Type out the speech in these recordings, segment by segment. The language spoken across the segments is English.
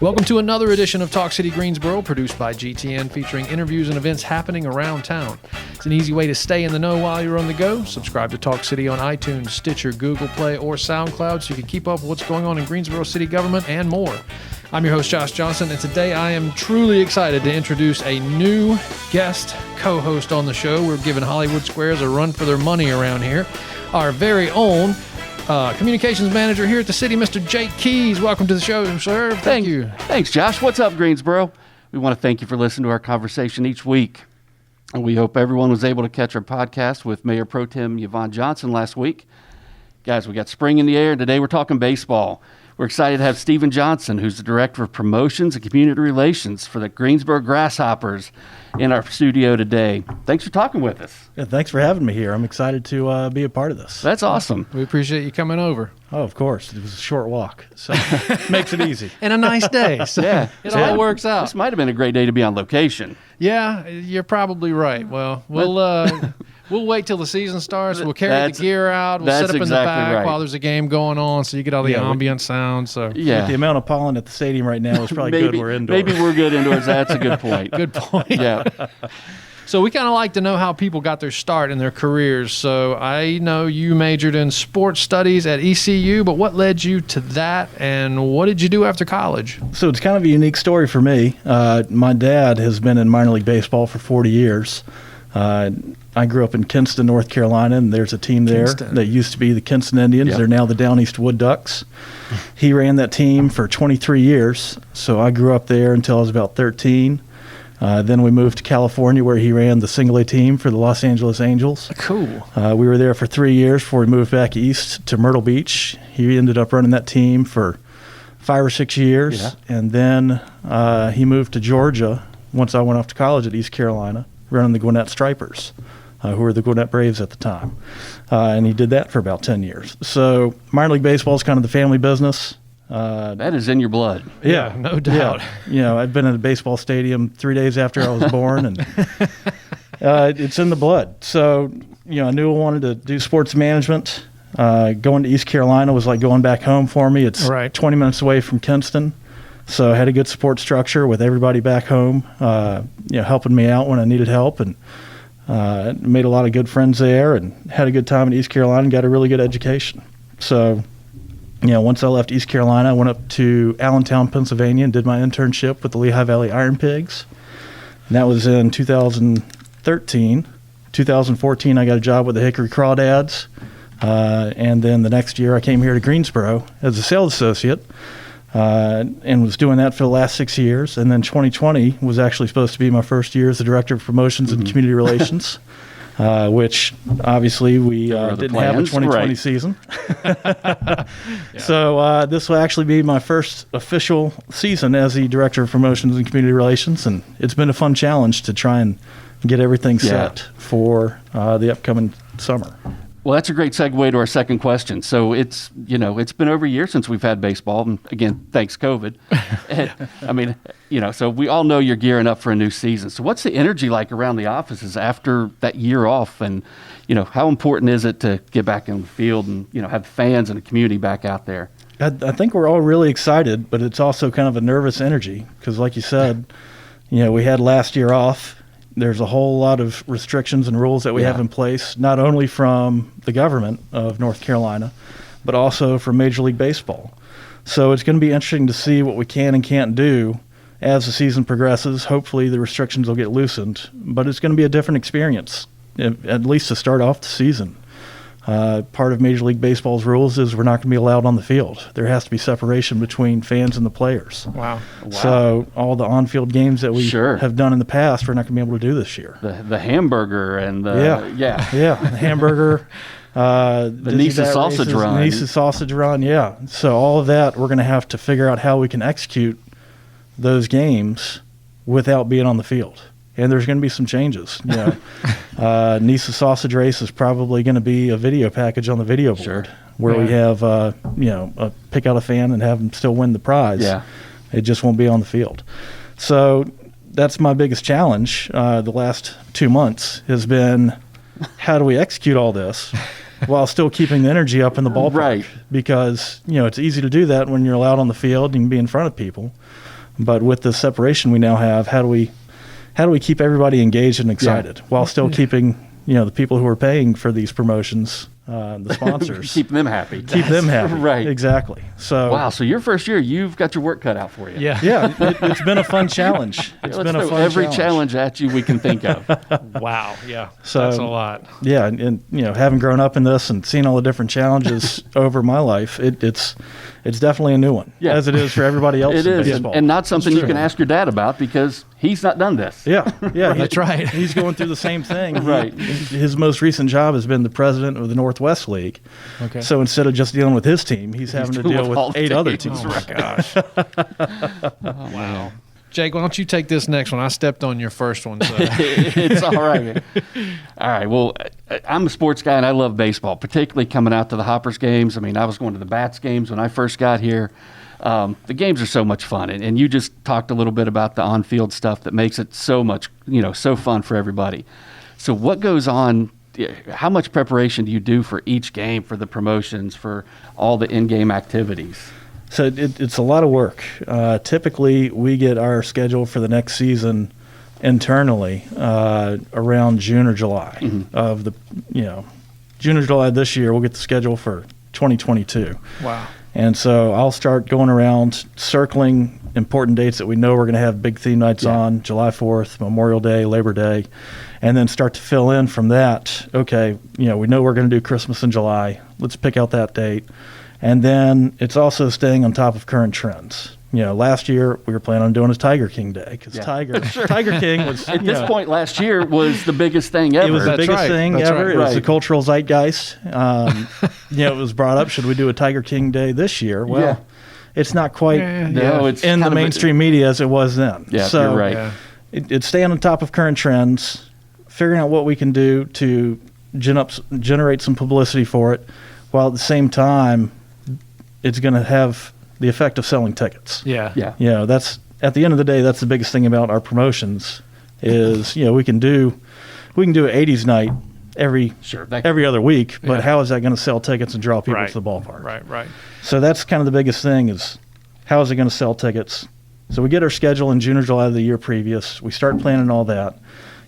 Welcome to another edition of Talk City Greensboro, produced by GTN, featuring interviews and events happening around town. It's an easy way to stay in the know while you're on the go. Subscribe to Talk City on iTunes, Stitcher, Google Play, or SoundCloud so you can keep up with what's going on in Greensboro city government and more. I'm your host, Josh Johnson, and today I am truly excited to introduce a new guest co-host on the show. We're giving Hollywood Squares a run for their money around here. Our very own communications manager here at the city, Mr. Jake Keys. Welcome to the show, sir. Thank you. Thanks, Josh. What's up, Greensboro? We want to thank you for listening to our conversation each week. And we hope everyone was able to catch our podcast with Mayor Pro Tem Yvonne Johnson last week. Guys, we got spring in the air. Today we're talking baseball. We're excited to have Stephen Johnson, who's the Director of Promotions and Community Relations for the Greensboro Grasshoppers, in our studio today. Thanks for talking with us. Yeah, thanks for having me here. I'm excited to be a part of this. That's awesome. We appreciate you coming over. Oh, of course. It was a short walk, so makes it easy. And a nice day. So Yeah, it all works out. This might have been a great day to be on location. Yeah, you're probably right. Well, we'll wait till the season starts. We'll carry the gear out. We'll sit up in the back while there's a game going on, so you get all the ambient sound. So With the amount of pollen at the stadium right now, it's probably good we're indoors. Maybe we're good indoors. That's a good point. Good point. Yeah. So we kind of like to know how people got their start in their careers. So I know you majored in sports studies at ECU, but what led you to that, and what did you do after college? So it's kind of a unique story for me. My dad has been in minor league baseball for 40 years. I grew up in Kinston, North Carolina, and there's a team there that used to be the Kinston Indians. Yep. They're now the Down East Wood Ducks. He ran that team for 23 years, so I grew up there until I was about 13. Then we moved to California, where he ran the single-A team for the Los Angeles Angels. Cool. We were there for 3 years before we moved back east to Myrtle Beach. He ended up running that team for 5 or 6 years, and then he moved to Georgia once I went off to college at East Carolina, running the Gwinnett Stripers, who were the Gwinnett Braves at the time. And he did that for about 10 years. So minor league baseball is kind of the family business. That is in your blood. Yeah, no doubt. Yeah. I've been in a baseball stadium 3 days after I was born, and it's in the blood. So, I knew I wanted to do sports management. Going to East Carolina was like going back home for me. It's 20 minutes away from Kinston. So I had a good support structure with everybody back home, helping me out when I needed help, and made a lot of good friends there and had a good time in East Carolina and got a really good education. So, once I left East Carolina, I went up to Allentown, Pennsylvania, and did my internship with the Lehigh Valley Iron Pigs. And that was in 2013. 2014, I got a job with the Hickory Crawdads. And then the next year, I came here to Greensboro as a sales associate. And was doing that for the last 6 years. And then 2020 was actually supposed to be my first year as the Director of Promotions and Community Relations, which obviously we didn't have a 2020 season. So this will actually be my first official season as the Director of Promotions and Community Relations. And it's been a fun challenge to try and get everything set for the upcoming summer. Well, that's a great segue to our second question. So it's been over a year since we've had baseball, and again, thanks COVID. So we all know you're gearing up for a new season. So what's the energy like around the offices after that year off? And, how important is it to get back in the field and, have fans and the community back out there? I think we're all really excited, but it's also kind of a nervous energy because, like you said, we had last year off. There's a whole lot of restrictions and rules that we have in place, not only from the government of North Carolina, but also from Major League Baseball. So it's going to be interesting to see what we can and can't do as the season progresses. Hopefully the restrictions will get loosened, but it's going to be a different experience, at least to start off the season. Part of Major League Baseball's rules is we're not going to be allowed on the field. There has to be separation between fans and the players. Wow. So all the on-field games that we have done in the past, we're not going to be able to do this year. The hamburger and the the hamburger, the Nisa sausage run. Nisa sausage run, So all of that, we're going to have to figure out how we can execute those games without being on the field. And there's going to be some changes. Nisa Sausage Race is probably going to be a video package on the video board where we have, pick out a fan and have them still win the prize. Yeah. It just won't be on the field. So that's my biggest challenge the last 2 months has been how do we execute all this while still keeping the energy up in the ballpark. Right. Because, it's easy to do that when you're out on the field and you can be in front of people. But with the separation we now have, how do we keep everybody engaged and excited while still keeping, the people who are paying for these promotions, the sponsors. Keep them happy. Keep them happy. Right. Exactly. So Wow. So your first year, you've got your work cut out for you. Yeah. yeah, it's been a fun challenge. It's Let's been a throw fun every challenge at you we can think of. Wow. Yeah. So- That's a lot. Yeah, and having grown up in this and seeing all the different challenges over my life, it's definitely a new one, as it is for everybody else It in is, baseball. and not something It's you true. can ask your dad about because he's not done this. Yeah, That's right. He's going through the same thing. Right. His most recent job has been the president of the Northwest League. Okay. So instead of just dealing with his team, he's having to dealing deal with all with the 8 other teams. teams. Oh my gosh. Wow. Jake, why don't you take this next one? I stepped on your first one. So. It's all right. All right. Well, I'm a sports guy and I love baseball, particularly coming out to the Hoppers games. I mean, I was going to the Bats games when I first got here. The games are so much fun, and you just talked a little bit about the on-field stuff that makes it so much, so fun for everybody. So what goes on? How much preparation do you do for each game, for the promotions, for all the in-game activities? So it's a lot of work. Typically, we get our schedule for the next season internally around June or July of the, June or July this year. We'll get the schedule for 2022. Wow. And so I'll start going around circling important dates that we know we're going to have big theme nights on, July 4th, Memorial Day, Labor Day, and then start to fill in from that. Okay, we know we're going to do Christmas in July. Let's pick out that date. And then it's also staying on top of current trends. Last year we were planning on doing a Tiger King Day because Tiger King was At this point last year was the biggest thing ever. It was the That's biggest right. thing That's ever. right. It was the Right. cultural zeitgeist. It was brought up. Should we do a Tiger King Day this year? Well, it's not quite No, it's in kind the of a- mainstream media as it was then. Yeah, so you're right. Yeah. it's staying on top of current trends, figuring out what we can do to generate some publicity for it, while at the same time, it's going to have the effect of selling tickets. Yeah. Yeah. That's at the end of the day, that's the biggest thing about our promotions is, we can do an 80s night every other week, but how is that going to sell tickets and draw people Right. to the ballpark? Right. So that's kind of the biggest thing is how is it going to sell tickets? So we get our schedule in June or July of the year previous. We start planning all that.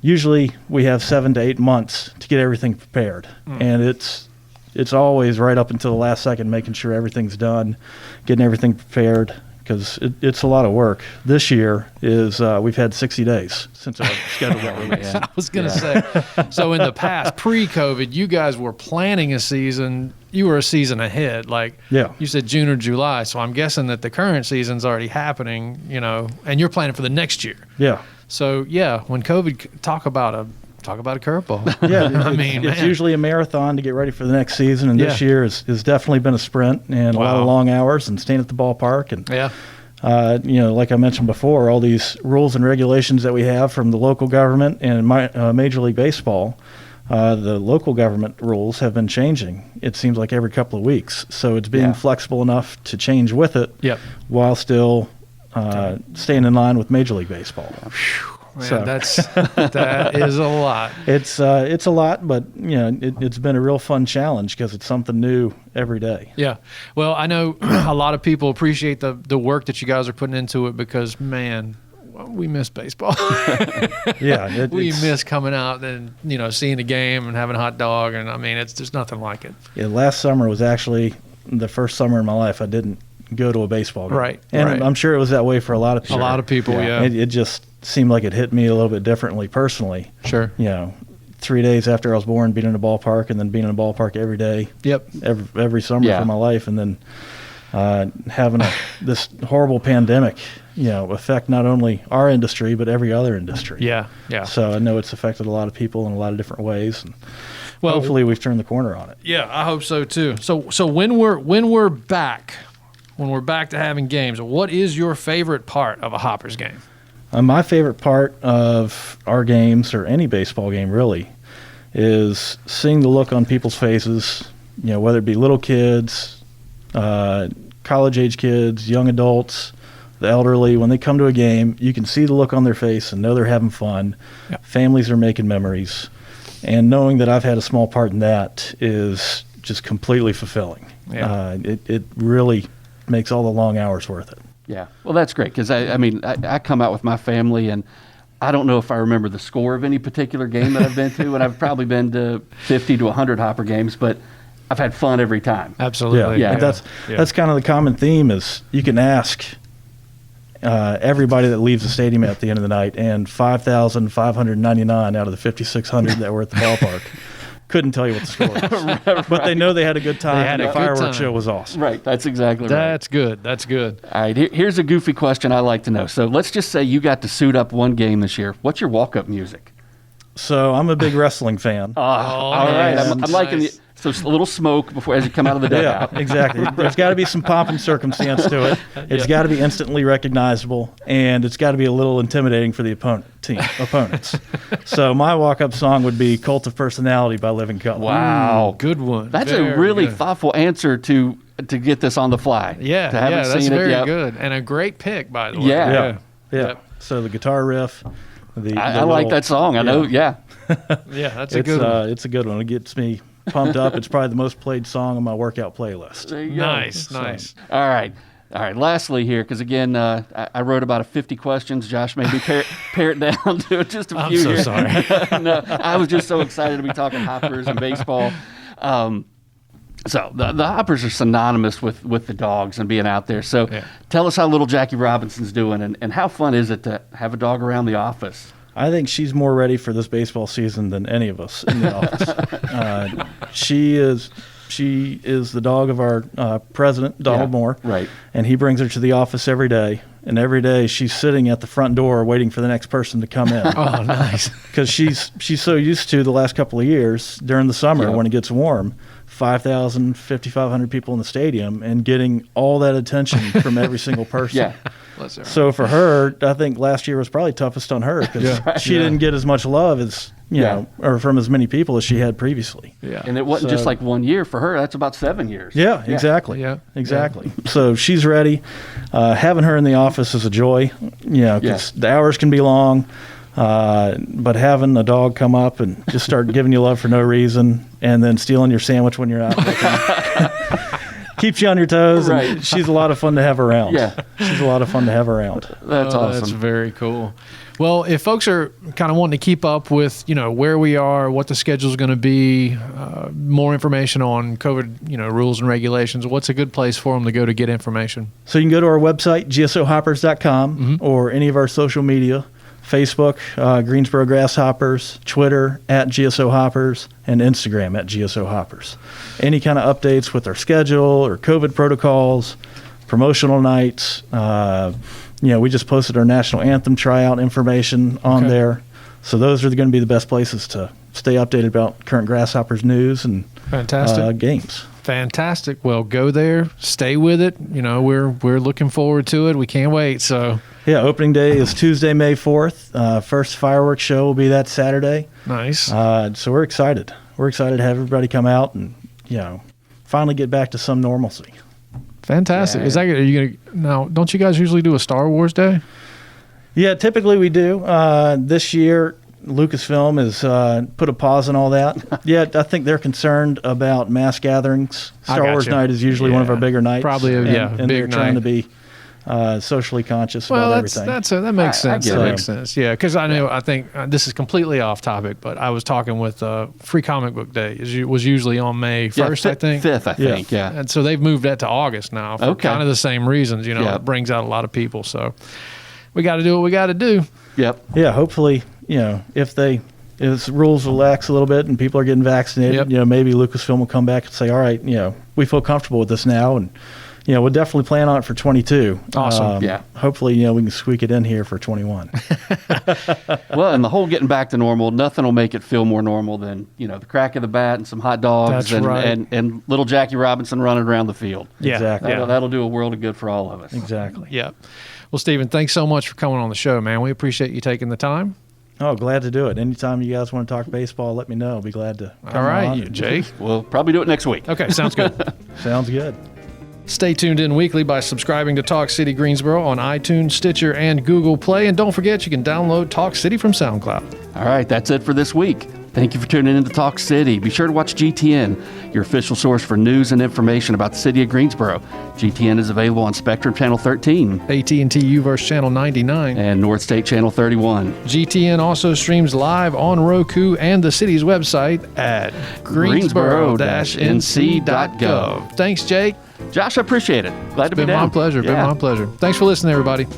Usually we have 7 to 8 months to get everything prepared. And it's always right up until the last second making sure everything's done, getting everything prepared because it's a lot of work. This year is we've had 60 days since our schedule got released. I was going to say, so in the past, pre-COVID, you guys were planning a season. You were a season ahead. Like you said, June or July. So I'm guessing that the current season's already happening, and you're planning for the next year. Yeah. So, when COVID, talk about a curveball. Yeah, I mean, it's man. usually a marathon to get ready for the next season, and this Yeah. year has definitely been a sprint and a lot of Wow. long hours and staying at the ballpark. And Yeah. like I mentioned before, all these rules and regulations that we have from the local government and Major League Baseball, the local government rules have been changing. It seems like every couple of weeks, so it's being flexible enough to change with it, Yep. while still staying in line with Major League Baseball. Man, So- that is a lot. It's a lot, but it's been a real fun challenge because it's something new every day. Yeah. Well, I know a lot of people appreciate the work that you guys are putting into it because, man, we miss baseball. Yeah, We miss coming out and, seeing the game and having a hot dog. And, I mean, there's nothing like it. Yeah, last summer was actually the first summer in my life I didn't go to a baseball game. Right, And right. I'm sure it was that way for a lot of people. A lot of people, yeah. It just seemed like it hit me a little bit differently personally. Sure. 3 days after I was born, being in a ballpark, and then being in a ballpark every day, Yep. every summer for my life, and then having this horrible pandemic, affect not only our industry but every other industry. Yeah. So I know it's affected a lot of people in a lot of different ways, and Well, hopefully we've turned the corner on it. Yeah, I hope so too. So when we're back to having games, what is your favorite part of a Hoppers game? My favorite part of our games, or any baseball game really, is seeing the look on people's faces, whether it be little kids, college-age kids, young adults, the elderly. When they come to a game, you can see the look on their face and know they're having fun. Yep. Families are making memories. And knowing that I've had a small part in that is just completely fulfilling. Yeah. It really makes all the long hours worth it. Yeah. Well, that's great because, I come out with my family, and I don't know if I remember the score of any particular game that I've been to, and I've probably been to 50 to 100 Hopper games, but I've had fun every time. Absolutely. Yeah. That's kind of the common theme is you can ask everybody that leaves the stadium at the end of the night, and 5,599 out of the 5,600 that were at the ballpark couldn't tell you what the score was. Right. But they know they had a good time. They had and a the good fireworks time. show was awesome. Right. That's exactly right. That's good. That's good. All right. Here's a goofy question I like to know. So let's just say you got to suit up one game this year. What's your walk-up music? So I'm a big wrestling fan. All right. nice. I'm liking Nice. it. So a little smoke before as you come out of the dugout. Yeah, exactly. There's got to be some pomp and circumstance to it. It's got to be instantly recognizable, and it's got to be a little intimidating for the opponents. So my walk-up song would be "Cult of Personality" by Living Colour. Wow. Good one. That's Very a really good. thoughtful answer to get this on the fly. Yeah, To haven't that's seen it very yet. good. And a great pick, by the way. Yeah. Yeah. Yep. So the guitar riff. I like that song. I know. Yeah. Yeah, that's a good one. It's a good one. It gets me pumped up. It's probably the most played song on my workout playlist. There you go. Nice, nice. All right. Lastly here, because again, I wrote about a 50 questions. Josh made me pare it down to just a I'm few so here. sorry. No, I was just so excited to be talking Hoppers and baseball. So the Hoppers are synonymous with the dogs and being out there. So Yeah. tell us how little Jackie Robinson's doing and how fun is it to have a dog around the office? I think she's more ready for this baseball season than any of us in the office. She is the dog of our president, Donald Yeah, Moore. right. And he brings her to the office every day. And every day she's sitting at the front door waiting for the next person to come in. Oh, nice. Because she's so used to the last couple of years during the summer Yeah. when it gets warm, 5,000, 5,500 people in the stadium and getting all that attention from every single person. Yeah. Bless her. So for her, I think last year was probably toughest on her because Yeah. she didn't get as much love as, or from as many people as she had previously. Yeah. And it wasn't just So- like 1 year for her. That's about 7 years. Yeah, exactly. Yeah. Exactly. So she's ready. Having her in the office is a joy, because the hours can be long. But having a dog come up and just start giving you love for no reason and then stealing your sandwich when you're not looking keeps you on your toes. Right. And she's a lot of fun to have around. Yeah. She's a lot of fun to have around. That's awesome. That's very cool. Well, if folks are kind of wanting to keep up with, where we are, what the schedule is going to be, more information on COVID, rules and regulations, what's a good place for them to go to get information? So you can go to our website, gsohoppers.com, or any of our social media, Facebook, Greensboro Grasshoppers, Twitter, @GSOHoppers, and Instagram, @GSOHoppers. Any kind of updates with our schedule or COVID protocols, promotional nights. We just posted our national anthem tryout information on there. So those are going to be the best places to stay updated about current Grasshoppers news and Fantastic. games. Fantastic. Well, go there, stay with it. We're looking forward to it. We can't wait. So Yeah, opening day is Tuesday, May 4th. First fireworks show will be that Saturday. nice. So we're excited. We're excited to have everybody come out and, finally get back to some normalcy. Fantastic. Yeah. Are you gonna now? Don't you guys usually do a Star Wars Day? Yeah, typically we do. This year, Lucasfilm has put a pause on all that. Yeah, I think they're concerned about mass gatherings. I Star got Wars you. night is usually one of our Yeah. bigger nights. Probably, and big they're trying night. to be socially conscious Well, about that everything. makes sense. get That it. makes sense. Yeah, because I think this is completely off topic, but I was talking with Free Comic Book Day was usually on May 1st, I think. 5th, I think. Yeah. And so they've moved that to August now for Okay. kind of the same reasons. Yeah. It brings out a lot of people. So we got to do what we got to do. Yep. Yeah, hopefully, if rules relax a little bit and people are getting vaccinated, Yep. maybe Lucasfilm will come back and say, all right, we feel comfortable with this now. And, we'll definitely plan on it for 22. Awesome. Yeah. Hopefully, we can squeak it in here for 21. Well, and the whole getting back to normal, nothing will make it feel more normal than, the crack of the bat and some hot dogs That's and, right. and little Jackie Robinson running around the field. Yeah. Exactly. Yeah. That'll do a world of good for all of us. Exactly. Yeah. Well, Stephen, thanks so much for coming on the show, man. We appreciate you taking the time. Oh, glad to do it. Anytime you guys want to talk baseball, let me know. I'll be glad to come All right, on. you, Jake. We'll probably do it next week. Okay, sounds good. Sounds good. Stay tuned in weekly by subscribing to Talk City Greensboro on iTunes, Stitcher, and Google Play. And don't forget, you can download Talk City from SoundCloud. All right, that's it for this week. Thank you for tuning in to Talk City. Be sure to watch GTN, your official source for news and information about the city of Greensboro. GTN is available on Spectrum Channel 13, AT&T UVerse Channel 99, and North State Channel 31. GTN also streams live on Roku and the city's website at greensboro-nc.gov. Thanks, Jake. Josh, I appreciate it. Glad to be Been down. my pleasure. Been my pleasure. Thanks for listening, everybody.